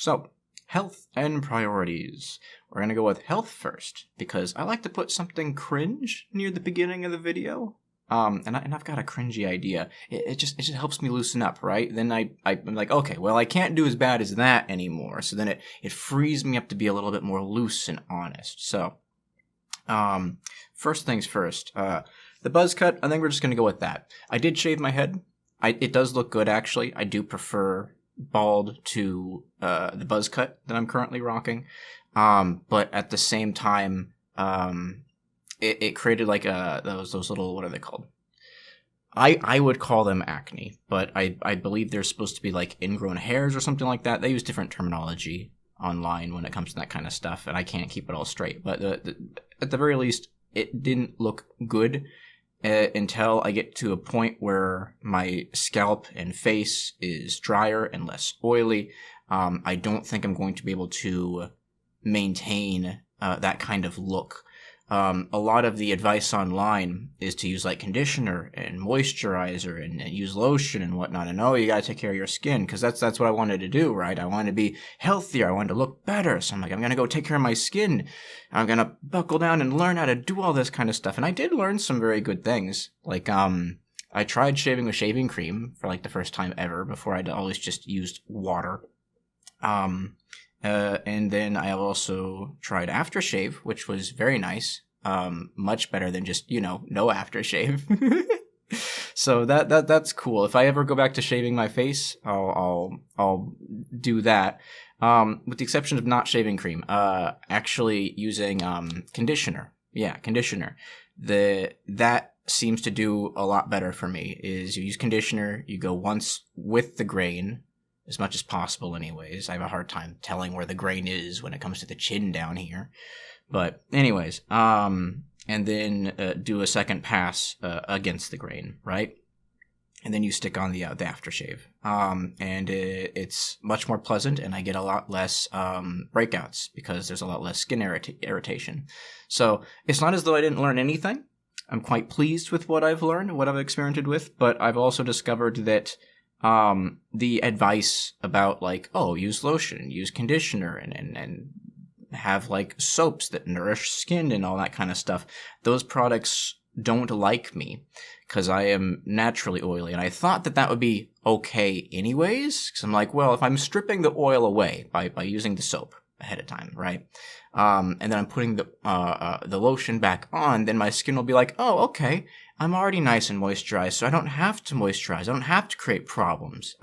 So, health and priorities. We're going to go with health first, because I like to put something cringe near the beginning of the video. And I've got a cringy idea. It just helps me loosen up, right? Then I'm like, okay, well, I can't do as bad as that anymore. So then it frees me up to be a little bit more loose and honest. So, first things first, the buzz cut, I think we're just going to go with that. I did shave my head. It does look good, actually. I do prefer bald to the buzz cut that I'm currently rocking. But at the same time, it created like those little, what are they called? I would call them acne, but I believe they're supposed to be like ingrown hairs or something like that. They use different terminology online when it comes to that kind of stuff, and I can't keep it all straight. But at the very least, it didn't look good until I get to a point where my scalp and face is drier and less oily. I don't think I'm going to be able to maintain that kind of look. A lot of the advice online is to use like conditioner and moisturizer and use lotion and whatnot. And you gotta take care of your skin, because that's what I wanted to do, right? I wanted to be healthier. I wanted to look better. So I'm like, I'm gonna go take care of my skin. I'm gonna buckle down and learn how to do all this kind of stuff. And I did learn some very good things. Like, I tried shaving with shaving cream for like the first time ever. Before I'd always just used water. And then I also tried aftershave, which was very nice. Much better than just, no aftershave. So that's cool. If I ever go back to shaving my face, I'll do that. With the exception of not shaving cream, actually using, conditioner. Yeah, conditioner. That seems to do a lot better for me. Is you use conditioner, you go once with the grain, as much as possible anyways. I have a hard time telling where the grain is when it comes to the chin down here. But anyways, and then do a second pass against the grain, right? And then you stick on the aftershave. And it's much more pleasant, and I get a lot less breakouts because there's a lot less skin irritation. So it's not as though I didn't learn anything. I'm quite pleased with what I've learned, what I've experimented with, but I've also discovered that the advice about like, use lotion, use conditioner, and have like soaps that nourish skin and all that kind of stuff, those products don't like me because I am naturally oily. And I thought that would be okay anyways, because I'm like, well, if I'm stripping the oil away by using the soap ahead of time, right? And then I'm putting the lotion back on, then my skin will be like, okay, I'm already nice and moisturized, so I don't have to moisturize. I don't have to create problems.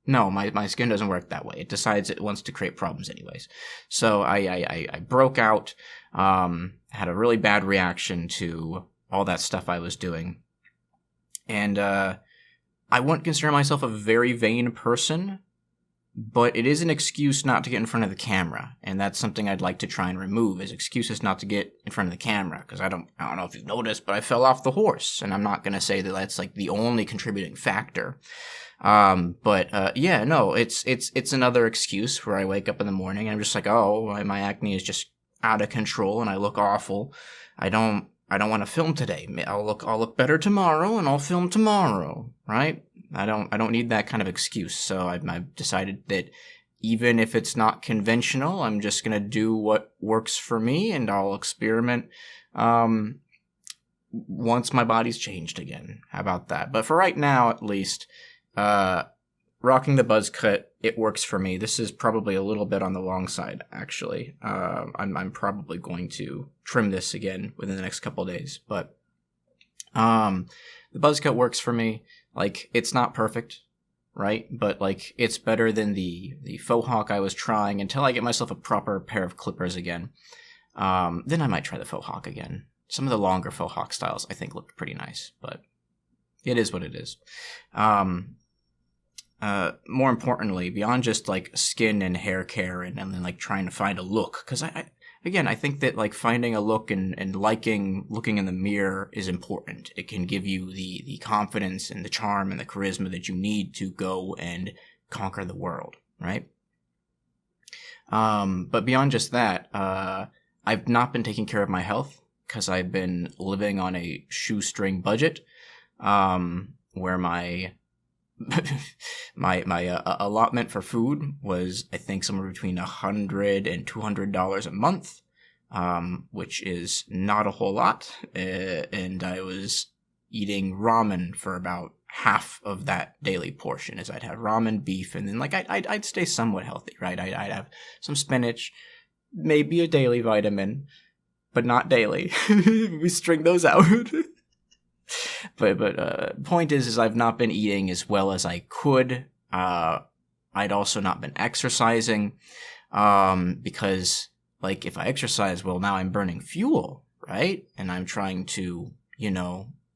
No, my skin doesn't work that way. It decides it wants to create problems anyways. So I broke out, had a really bad reaction to all that stuff I was doing. And I wouldn't consider myself a very vain person, but it is an excuse not to get in front of the camera, and that's something I'd like to try and remove, is excuses not to get in front of the camera, because I don't know if you've noticed, but I fell off the horse, and I'm not going to say that that's like the only contributing factor. It's another excuse where I wake up in the morning and I'm just like, my acne is just out of control and I look awful. I don't want to film today. I'll look better tomorrow and I'll film tomorrow, right? I don't need that kind of excuse. So I've decided that even if it's not conventional, I'm just going to do what works for me, and I'll experiment, once my body's changed again. How about that? But for right now, at least, rocking the buzz cut, it works for me. This is probably a little bit on the long side, actually. I'm probably going to trim this again within the next couple of days, but the buzz cut works for me. Like, it's not perfect, right? But like, it's better than the faux hawk I was trying until I get myself a proper pair of clippers again. Then I might try the faux hawk again. Some of the longer faux hawk styles I think look pretty nice, but it is what it is. More importantly, beyond just like skin and hair care and then like trying to find a look, because I think that like finding a look and liking looking in the mirror is important. It can give you the confidence and the charm and the charisma that you need to go and conquer the world, right? But beyond just that, I've not been taking care of my health because I've been living on a shoestring budget, where my my allotment for food was, I think, somewhere between $100 and $200 a month, which is not a whole lot. And I was eating ramen for about half of that daily portion, as I'd have ramen, beef, and then like I'd stay somewhat healthy, right? I'd have some spinach, maybe a daily vitamin, but not daily. We string those out. But point is I've not been eating as well as I could. I'd also not been exercising, because like if I exercise, well, now I'm burning fuel, right? And I'm trying to,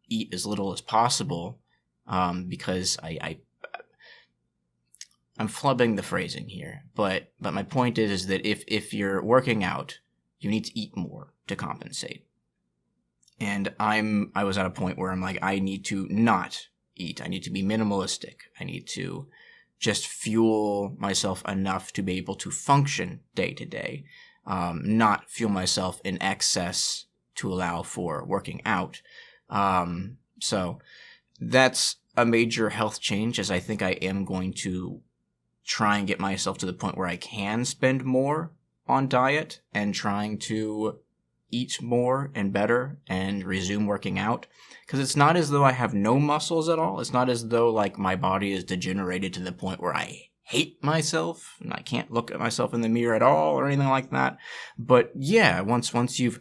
eat as little as possible, because I'm flubbing the phrasing here. But my point is that if you're working out, you need to eat more to compensate. And I was at a point where I'm like, I need to not eat. I need to be minimalistic. I need to just fuel myself enough to be able to function day to day, not fuel myself in excess to allow for working out. So that's a major health change, as I think I am going to try and get myself to the point where I can spend more on diet and trying to eat more and better and resume working out. Because it's not as though I have no muscles at all. It's not as though like my body is degenerated to the point where I hate myself and I can't look at myself in the mirror at all or anything like that. But yeah, once you've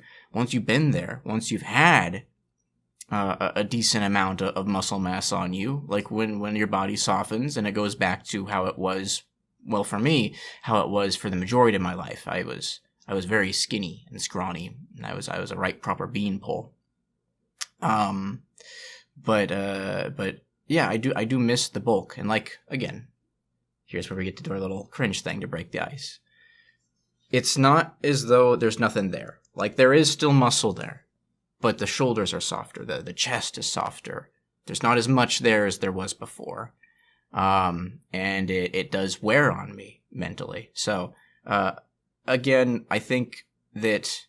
been there, once you've had a decent amount of muscle mass on you, like when your body softens and it goes back to how it was, well, for me, how it was for the majority of my life. I was very skinny and scrawny, and I was a right proper beanpole. But yeah, I do miss the bulk. And like, again, here's where we get to do our little cringe thing to break the ice. It's not as though there's nothing there. Like, there is still muscle there, but the shoulders are softer. The chest is softer. There's not as much there as there was before. And it does wear on me mentally. So, again, I think that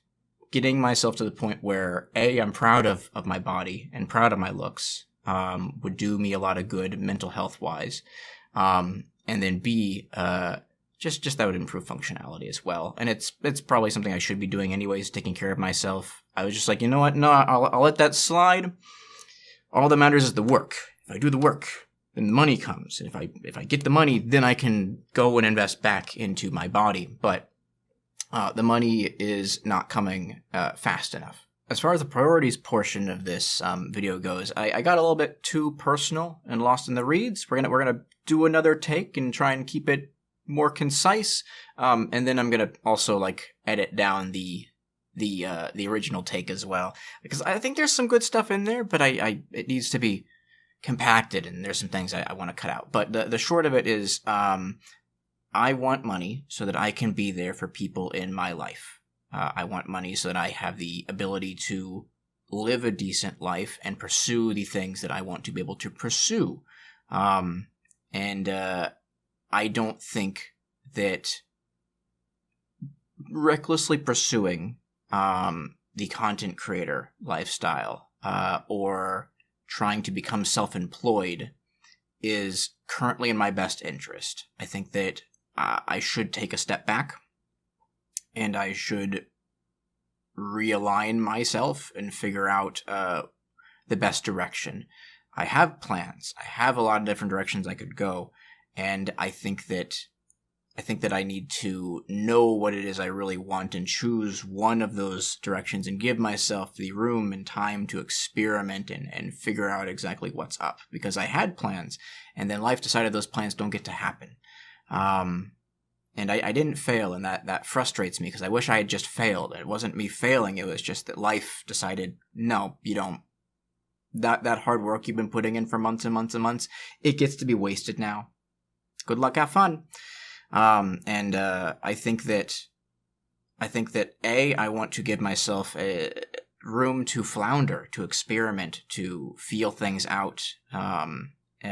getting myself to the point where I'm proud of my body and proud of my looks, would do me a lot of good mental health wise. And then B, just that would improve functionality as well. And it's probably something I should be doing anyways, taking care of myself. I was just like, you know what? No, I'll let that slide. All that matters is the work. If I do the work, then the money comes. And if I get the money, then I can go and invest back into my body. But the money is not coming fast enough. As far as the priorities portion of this video goes, I got a little bit too personal and lost in the reads. We're gonna do another take and try and keep it more concise. And then I'm gonna also like edit down the original take as well, because I think there's some good stuff in there, but it needs to be compacted, and there's some things I want to cut out. But the short of it is, I want money so that I can be there for people in my life. I want money so that I have the ability to live a decent life and pursue the things that I want to be able to pursue. And I don't think that recklessly pursuing the content creator lifestyle or trying to become self-employed is currently in my best interest. I think that I should take a step back, and I should realign myself and figure out the best direction. I have plans. I have a lot of different directions I could go, and I think that I need to know what it is I really want and choose one of those directions and give myself the room and time to experiment and figure out exactly what's up. Because I had plans, and then life decided those plans don't get to happen. And I didn't fail, and that frustrates me, because I wish I had just failed. It wasn't me failing, it was just that life decided, no, you don't. That hard work you've been putting in for months and months and months, it gets to be wasted now. Good luck, have fun. And I think that I want to give myself a room to flounder, to experiment, to feel things out,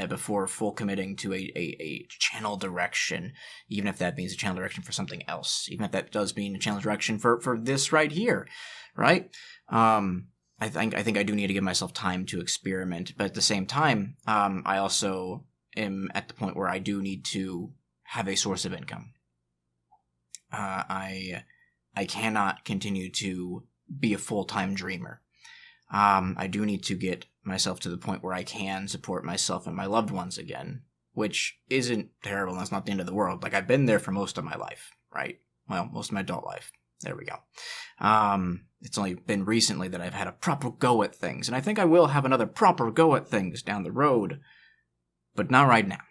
before full committing to a channel direction, even if that means a channel direction for something else, even if that does mean a channel direction for this right here, right? I think I do need to give myself time to experiment, but at the same time, I also am at the point where I do need to have a source of income. I cannot continue to be a full-time dreamer. I do need to get myself to the point where I can support myself and my loved ones again, which isn't terrible. That's not the end of the world. Like, I've been there for most of my life, right? Well, most of my adult life. There we go. It's only been recently that I've had a proper go at things, and I think I will have another proper go at things down the road, but not right now.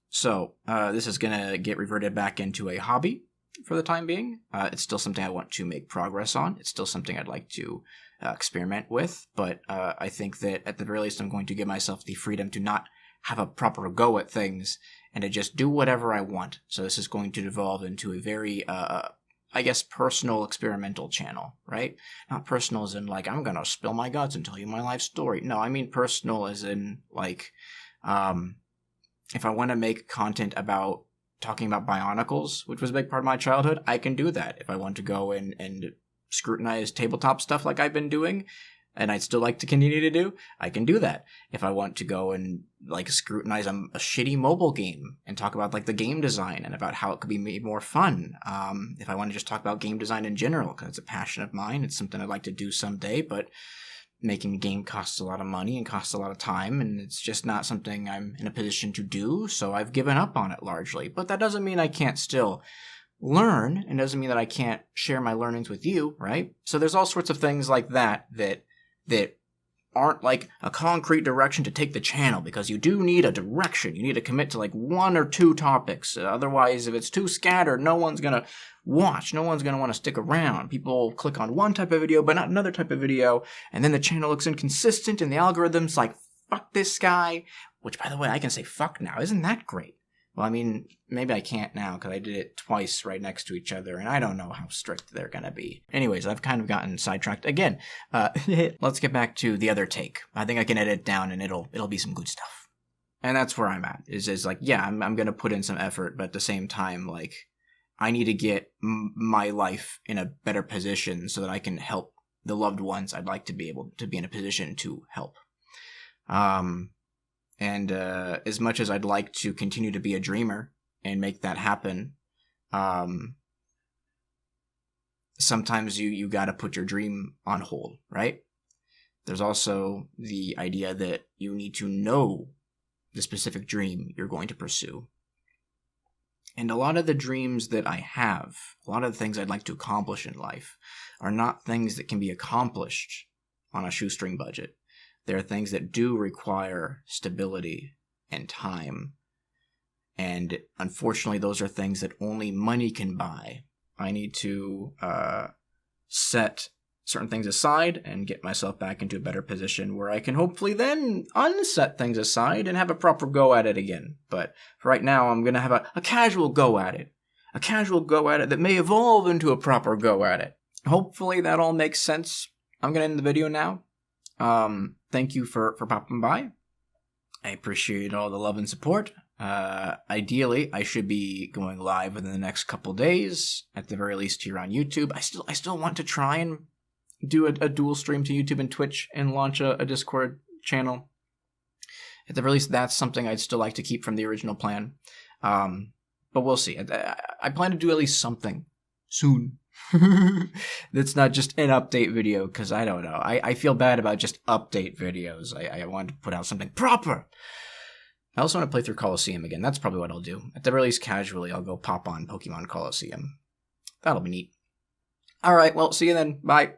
So, this is going to get reverted back into a hobby for the time being. It's still something I want to make progress on. It's still something I'd like to experiment with, but I think that at the very least I'm going to give myself the freedom to not have a proper go at things and to just do whatever I want. So this is going to devolve into a very, I guess, personal experimental channel, right? Not personal as in, like, I'm going to spill my guts and tell you my life story. No, I mean personal as in, like, if I want to make content about talking about Bionicles, which was a big part of my childhood, I can do that. If I want to go and scrutinize tabletop stuff like I've been doing, and I'd still like to continue to do, I can do that. If I want to go and, like, scrutinize a shitty mobile game and talk about, like, the game design and about how it could be made more fun. If I want to just talk about game design in general, because it's a passion of mine, it's something I'd like to do someday, but making a game costs a lot of money and costs a lot of time, and it's just not something I'm in a position to do, so I've given up on it largely. But that doesn't mean I can't still learn, and doesn't mean that I can't share my learnings with you, right? So there's all sorts of things like that aren't like a concrete direction to take the channel, because you do need a direction. You need to commit to like 1 or 2 topics. Otherwise, if it's too scattered, no one's going to watch. No one's going to want to stick around. People click on one type of video, but not another type of video. And then the channel looks inconsistent and the algorithm's like, fuck this guy. Which, by the way, I can say fuck now. Isn't that great? Well, I mean, maybe I can't now because I did it twice right next to each other, and I don't know how strict they're going to be. Anyways, I've kind of gotten sidetracked again. Let's get back to the other take. I think I can edit it down, and it'll be some good stuff. And that's where I'm at. Is like, yeah, I'm going to put in some effort, but at the same time, like, I need to get my life in a better position so that I can help the loved ones I'd like to be able to be in a position to help. And as much as I'd like to continue to be a dreamer and make that happen, sometimes you got to put your dream on hold, right? There's also the idea that you need to know the specific dream you're going to pursue. And a lot of the dreams that I have, a lot of the things I'd like to accomplish in life, are not things that can be accomplished on a shoestring budget. There are things that do require stability and time. And unfortunately, those are things that only money can buy. I need to set certain things aside and get myself back into a better position where I can hopefully then unset things aside and have a proper go at it again. But for right now, I'm going to have a casual go at it. A casual go at it that may evolve into a proper go at it. Hopefully that all makes sense. I'm going to end the video now. Thank you for popping by. I appreciate all the love and support. Ideally, I should be going live within the next couple days, at the very least here on YouTube. I still want to try and do a dual stream to YouTube and Twitch and launch a Discord channel. At the very least, that's something I'd still like to keep from the original plan. But we'll see. I plan to do at least something soon. That's not just an update video, because I don't know. I feel bad about just update videos. I want to put out something proper. I also want to play through Colosseum again. That's probably what I'll do. At the very least, casually, I'll go pop on Pokemon Colosseum. That'll be neat. Alright, well, see you then. Bye.